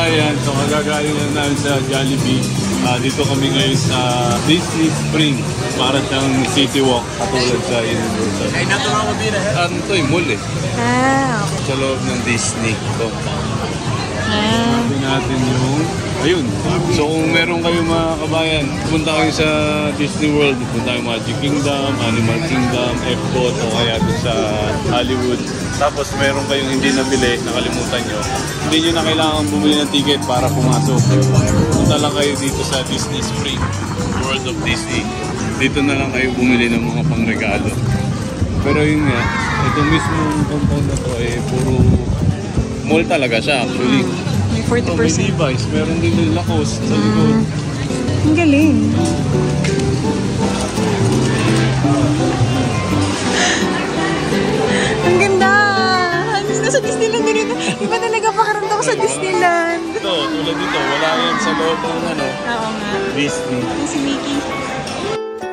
kabayan, so kagagaling lang namin sa Jollibee. Dito kami ngayon sa Disney Spring para siyang city walk katulad sa Universal. Ito yung mall eh. Okay. Sa loob ng Disney. So, natin yung ayun. So kung meron kayo mga kabayan, punta kayo sa Disney World, punta kayo Magic Kingdom, Animal Kingdom, Epcot o kaya sa Hollywood. Tapos meron kayong hindi nabili, nakalimutan nyo, hindi nyo na kailangan bumili ng ticket para pumasok. Punta lang kayo dito sa Disney Spring, World of Disney. Dito na lang kayo bumili ng mga pangregalo. Pero yun nga, ito mismong compound na to eh, puro mall talaga siya actually. May 40%. May Levi's, meron din yung Lacoste sa likod. Ang galing. Ang ganda! Nasa Disneyland din ito. Iba talaga pakaramdam ko sa Disneyland. Ito, tulad dito, wala yan sa loob ng ano, Oo nga. Disney. Si Mickey.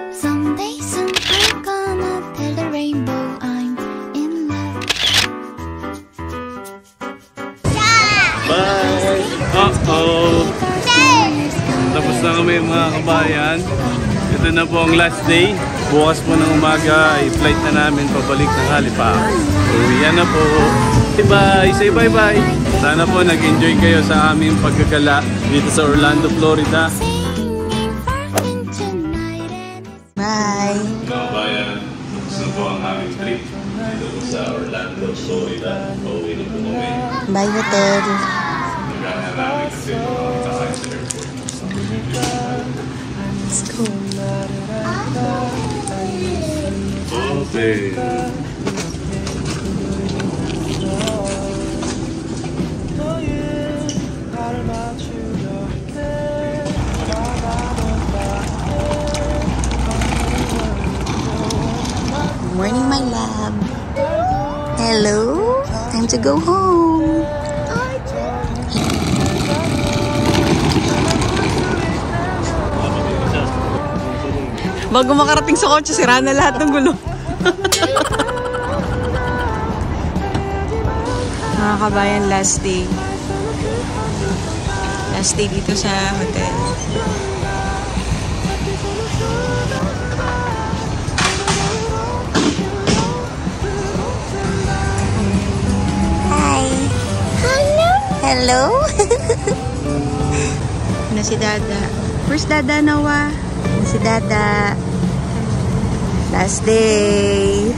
Someday soon I'm gonna tell the rainbow I'm in love. Bye! Uh-oh! Tapos na kami mga kabayan. Ito na po ang last day. Bukas po ng umaga ay flight na namin pabalik ng Halifax. So yan na po. Bye! Say bye-bye! Sana po nag-enjoy kayo sa aming pagkagala dito sa Orlando, Florida. Bye! Mga kabayan, gusto po ang aming trip dito po sa Orlando, Florida. Pauwi na po kami. Bye, hotel! Nagana namin kasi mga kakain sa airport. Let's go! Okay. Morning, my love. Hello? Time to go home. Bago makarating sa kotse, sira na lahat ng gulo. Mga kabayan, last day. Last day dito sa hotel. Hi! Hello! Hello! Ano si Dada? Where's Dada, Noah? Ano si Dada? Last day!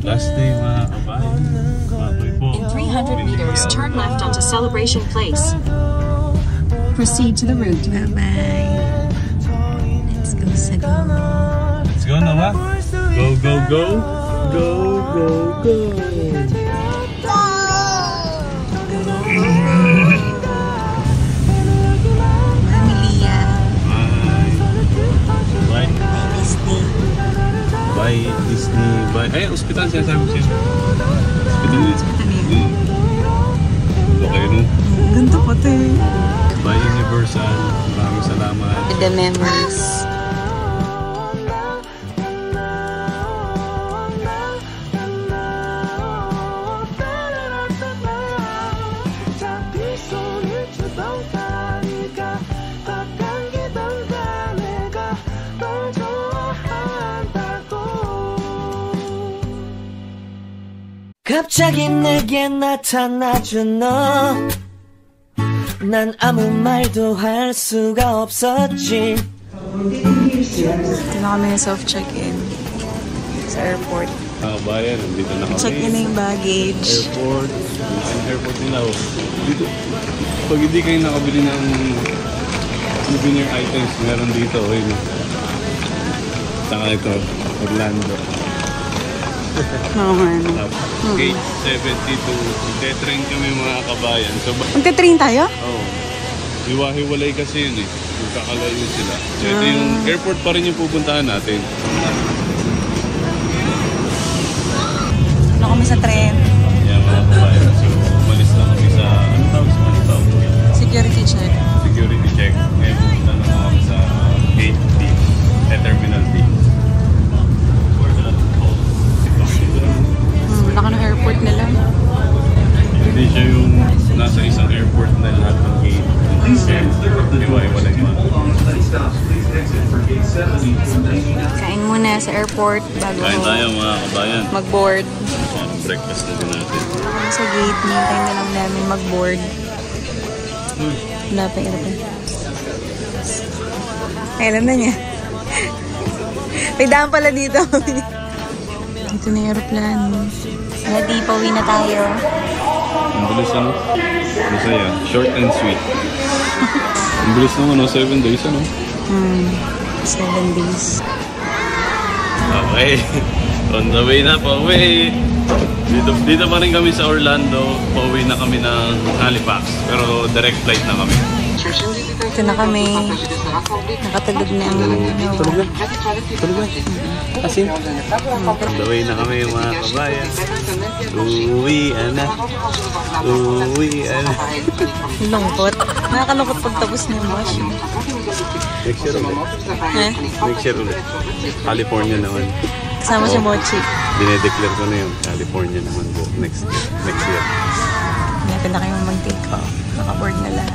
Last day mga kabayan. In 300 meters, turn left onto Celebration Place. Proceed to the route. Bye-bye. Let's go sa go. Let's go na ba? Go, go, go! Go, go, go! Mami Lia. Bye! Disney. Bye, Disney! Bye! Ay, ospital siya, sabi ko siya. Ospital yun. Ano yun? Okay, no? Ganito pati. Bye, Universal. Maraming salamat. The memories. 갑자기 내게 나타나준 너 난 아무 말도 할 수가 없었지. Ito na kami self-check-in sa airport. Bayan, dito na kami. Check-in na yung baggage. Airport. Ang airport nila. Dito. Pag hindi kayo nakabili ng souvenir items, meron dito. Saka ito, Orlando. Oo nga. Gate 72. Magte-train kami mga kabayan. So, Magte-train tayo? oh, hiwa-hiwalay kasi yun eh. Magkakalayo sila. So, ito yung airport pa rin yung pupuntahan natin. Ano kami sa tren? Yan mga kabayan. So, umalis na kami sa, ano tawag? Security check. Security check. Ngayon pupunta na kami sa Gate D. Terminal D. airport bago Kain tayo mga kabayan. mag-board. Parang breakfast na din natin. Sa gate, nintay na lang namin mag-board. Wala pa airplane. Alam na niya. May daan pala dito. Dito na yung aeroplano. Ready, pauwi na tayo. Ang bilis ano? Masaya. Short and sweet. Ang bilis naman, 7 days ano? 7 days. Okay. On the way na, pauwi. Dito pa rin kami sa Orlando. Pauwi na kami ng Halifax. Pero direct flight na kami. Ito na kami. Nakatulog na ang Tulog na. Asin? On the way na kami mga kabayan. Uwi na. lungkot. Nakakalungkot pag tapos na yung wash. Next year ulit. Next year ulit. California naman. Kasama si Mochi. Dinedeclare ko na yun. California naman po. Next year. Natin na kayong mag-take off. Naka-board na lahat.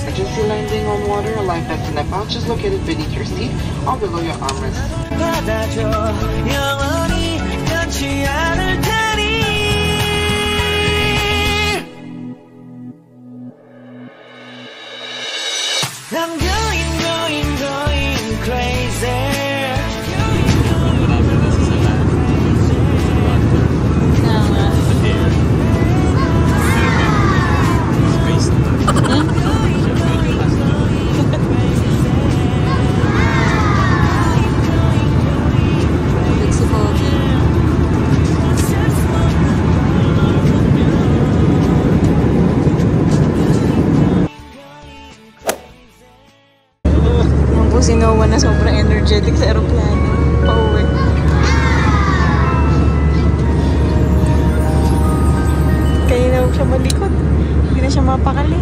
Emergency landing on water. A life vest and a pouch is located beneath your seat or below your armrest. 받아줘 영원히 변치 않을 테니 I'm going crazy Si Noah na sobrang energetic sa aeroplano. Pauwi. Kaya na huwag siya malikot. Hindi na siya mapakali.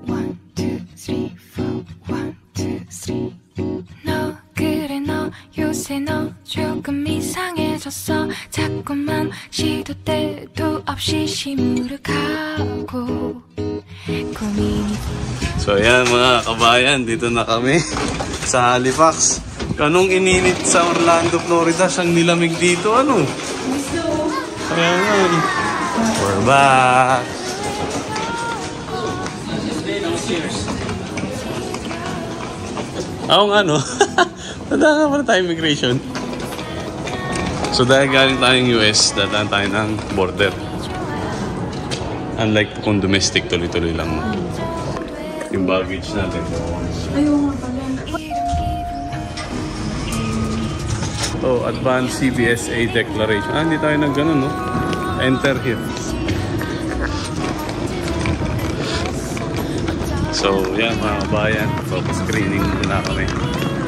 1, 2, 3, 4 1, 2, 3 너 그래 너 요새 너 조금 이상해졌어 자꾸만 시도 때도 없이 시무룩하고 고민이 So ayan mga kabayan, dito na kami sa Halifax. Anong ininit sa Orlando, Florida, siyang nilamig dito, ano? Kaya nga eh. We're back! Oo nga no? Tanda nga pala tayo immigration. So dahil galing tayong US, dadaan tayo ng border. Unlike kung domestic, tuloy-tuloy lang. Yung baggage natin. Ayaw nga pala. Oh, advanced CBSA declaration. Ah, hindi tayo nag-ganon, no? Enter here. So, yan mga kabayan. Focus screening muna kami.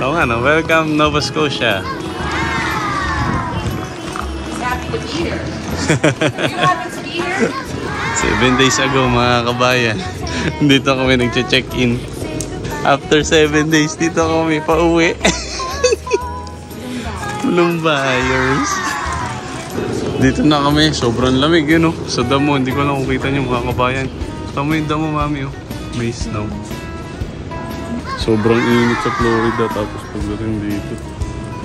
Oo nga, no? Welcome, Nova Scotia. Happy to be here. You happen to be here? 7 days ago, mga kabayan. Dito kami nag-check-in. After 7 days, dito kami pauwi. Lumbuyers. Dito na kami. Sobrang lamig yun, oh. Sa damo, hindi ko lang kukita nyo mga kabayan. Tama yung damo, mami, oh. May snow. Sobrang init sa Florida, tapos pagdating dito.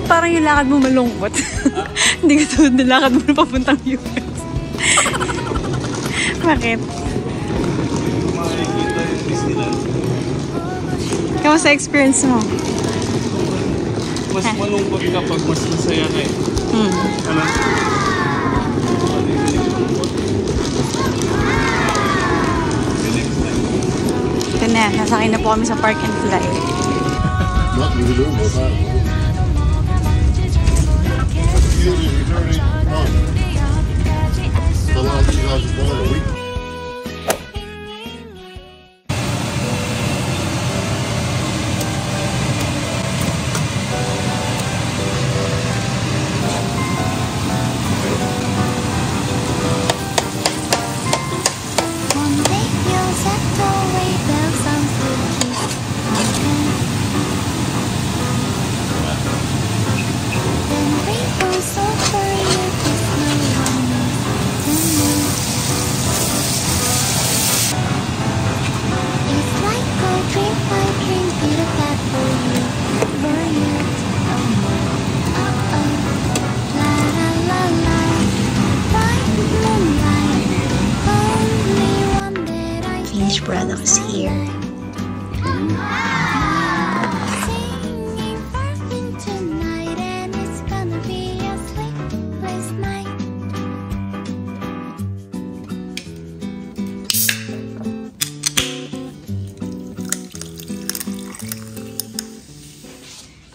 Parang yung lakad mo malungkot. Hindi ka tulad ng lakad mo na papuntang US. Bakit? Kamusta experience mo? Mas malungkot kapag mas masaya ka eh. Ano? Ito na, nasakay na po kami sa Park and Fly. One day you'll set away the sunset kiss Then rainbows over you to snow products here.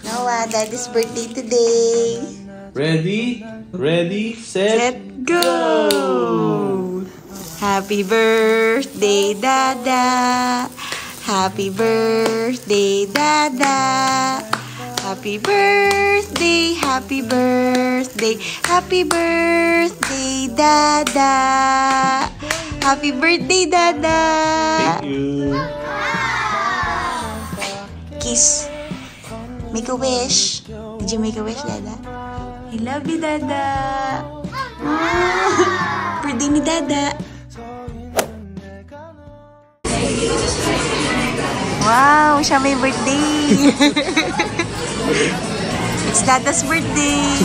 Noah, Daddy's birthday today. Ready? Ready? Set? Go! Happy birthday, Dada! Happy birthday, Dada! Happy birthday, happy birthday, happy birthday, Dada! Happy birthday, Dada! Thank you. Kiss. Make a wish. Did you make a wish, Dada? I love you, Dada. Birthday ni Dada. Wow, siya may birthday. It's Dada's birthday.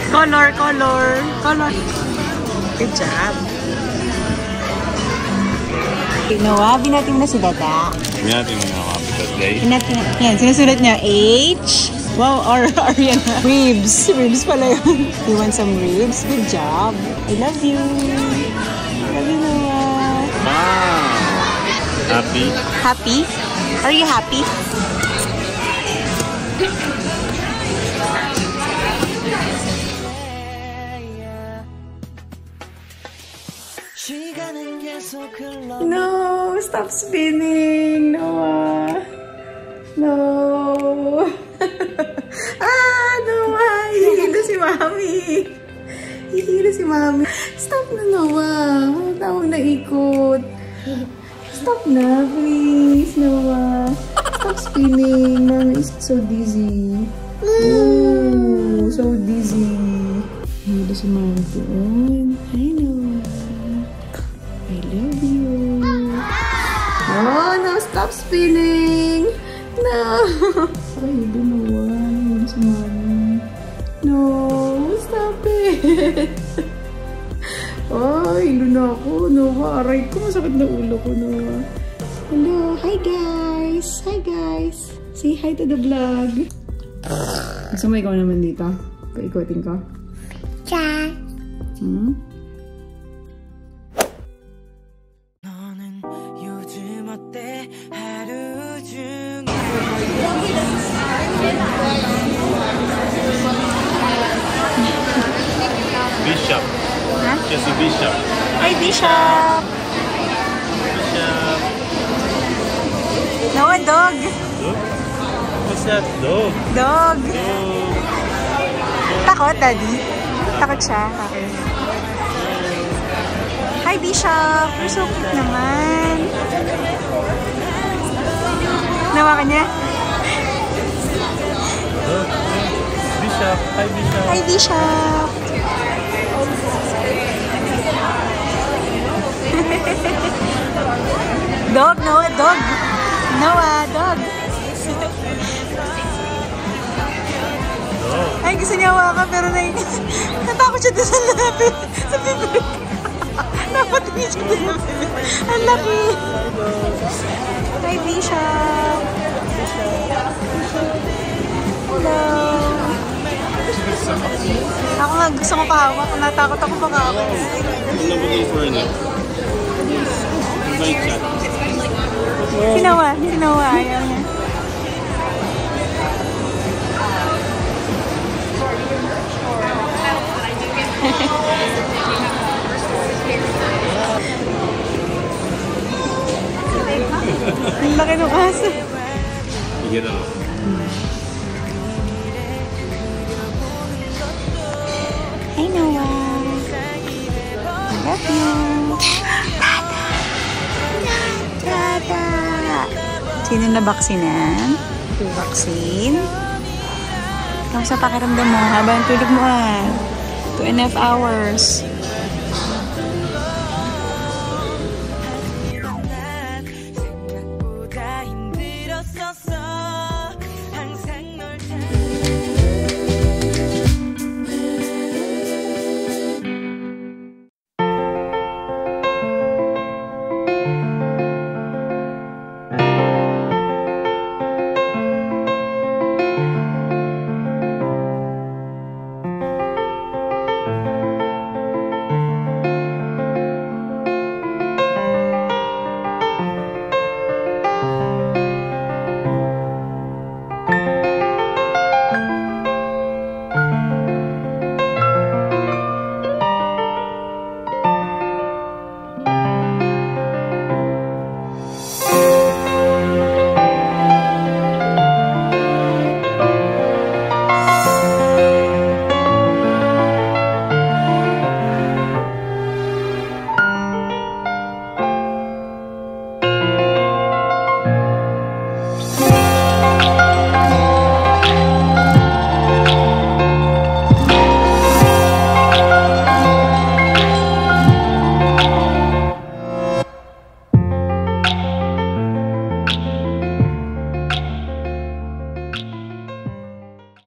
Color, color, color. Good job. Noah, binati mo na si Dada. Binati mo na happy birthday. Binati na. Yan, sinusulat niya H. Wow, R yan. Ribs. Ribs pala yun. You want some ribs? Good job. I love you. I love you, Noah. Wow! Happy? Happy? Are you happy? No, stop spinning, Noah. No. Noah, hihilo si Mami. Hihilo si Mami. Stop na, Noah. Huwag na ikot. Stop na, please, Noah. Stop spinning. Mami is so dizzy. Oh, so dizzy. Hihilo si Mami doon. Hi, Noah. I love you. Oh, no, stop spinning. No. Ay, Noah. Si Mami. No, stop it. Ay, hilo na ako. Noah, aray ko. Masakit na ulo ko, Noah. Hello. Hi, guys. Hi, guys. Say hi to the vlog. Gusto mo ikaw naman dito? Paikotin ko? Cha. Bishop. Huh? Siya si Bishop. Hi, Bishop. Bishop. Noah, dog. Dog? What's that? Dog. Dog. Dog. Takot, Daddy? Takot siya. Okay. Hi, Bishop. You're so cute naman. Nawa ka niya? Dog. Bishop. Hi, Bishop. Hi, Bishop. Dog, Noah, dog. Noah, dog. Ay, gusto niya hawakan pero natakot siya doon sa lapit. Sa bibig. Napatingin siya doon sa bibig. Ang laki. Hi, Bishop. Hello. Ako nga gusto ko pahawak. Natakot ako pakawak. Gusto mo yung for na? Invite siya. Sinawa. Ayaw niya. Ang laki ng aso. Sige na. Hi, Noah. I love you. Dada. Sino na baksinan? Vaccine. Kamusta pakiramdam mo? Habang tulog mo 2.5 hours.